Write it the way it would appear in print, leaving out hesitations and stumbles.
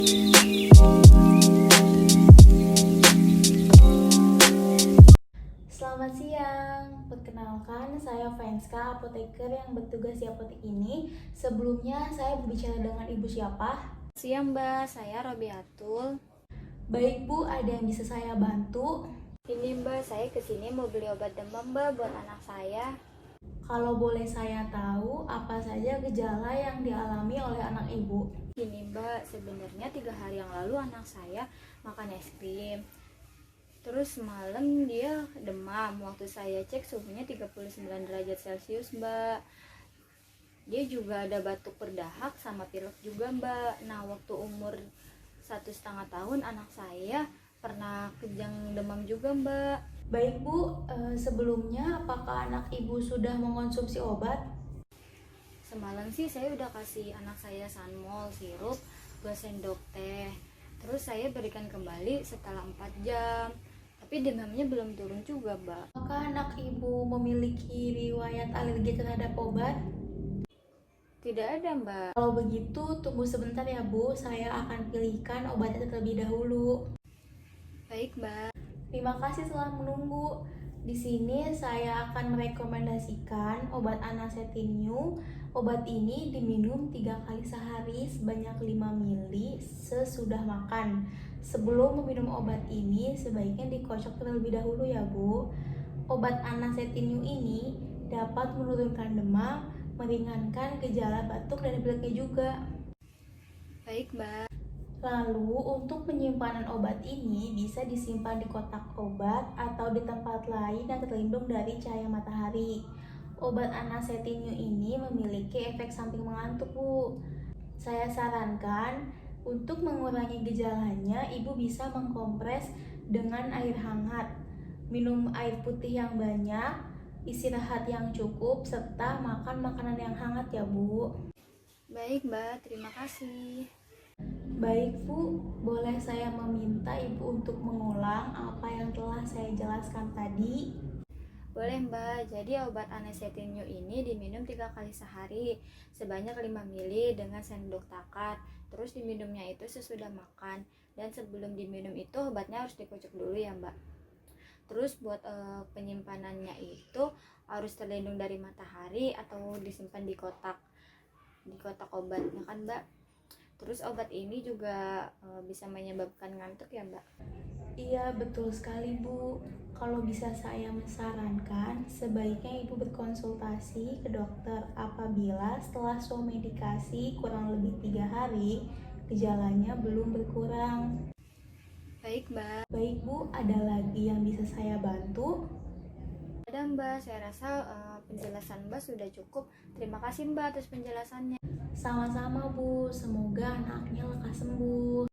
Selamat siang, perkenalkan saya Venska, apoteker yang bertugas di apotek ini. Sebelumnya saya berbicara dengan ibu siapa? Siang Mbak, saya Robiatul. Baik Bu, ada yang bisa saya bantu? Ini Mbak, saya kesini mau beli obat demam Mbak buat anak saya. Kalau boleh saya tahu, apa saja gejala yang dialami oleh anak ibu? Gini Mbak, sebenarnya 3 hari yang lalu anak saya makan es krim. Terus malam dia demam, waktu saya cek suhunya 39 derajat Celcius Mbak. Dia juga ada batuk berdahak sama pilek juga Mbak. Nah waktu umur 1,5 tahun anak saya pernah kejang demam juga Mbak. Baik Bu, sebelumnya apakah anak ibu sudah mengonsumsi obat? Semalam sih saya udah kasih anak saya Sanmol sirup 2 sendok teh. Terus saya berikan kembali setelah 4 jam. Tapi demamnya belum turun juga, Mbak. Apakah anak ibu memiliki riwayat alergi terhadap obat? Tidak ada, Mbak. Kalau begitu, tunggu sebentar ya Bu, saya akan pilihkan obatnya terlebih dahulu. Baik, Mbak. Terima kasih telah menunggu. Di sini saya akan merekomendasikan obat Anacetinyu. Obat ini diminum 3 kali sehari sebanyak 5 ml sesudah makan. Sebelum meminum obat ini sebaiknya dikocok terlebih dahulu ya Bu. Obat Anacetinyu ini dapat menurunkan demam, meringankan gejala batuk dan pileknya juga. Baik, Mbak. Lalu, untuk penyimpanan obat ini bisa disimpan di kotak obat atau di tempat lain yang terlindung dari cahaya matahari. Obat Anacetinyu ini memiliki efek samping mengantuk, Bu. Saya sarankan untuk mengurangi gejalanya, Ibu bisa mengkompres dengan air hangat, minum air putih yang banyak, istirahat yang cukup, serta makan makanan yang hangat ya, Bu. Baik, Mbak. Terima kasih. Baik Bu, boleh saya meminta Ibu untuk mengulang apa yang telah saya jelaskan tadi? Boleh, Mbak. Jadi obat Anacetinyu ini diminum 3 kali sehari sebanyak 5 ml dengan sendok takar. Terus diminumnya itu sesudah makan. Dan sebelum diminum itu obatnya harus dikocok dulu ya, Mbak. Terus buat penyimpanannya itu harus terlindung dari matahari atau disimpan di kotak obatnya kan Mbak. Terus obat ini juga bisa menyebabkan ngantuk ya Mbak. Iya, betul sekali Bu. Kalau bisa saya menyarankan, sebaiknya Ibu berkonsultasi ke dokter apabila setelah medikasi kurang lebih 3 hari, gejalanya belum berkurang. Baik Mbak. Baik Bu, ada lagi yang bisa saya bantu? Ada Mbak, saya rasa penjelasan Mbak sudah cukup. Terima kasih Mbak atas penjelasannya. Sama-sama Bu, semoga anaknya lekas sembuh.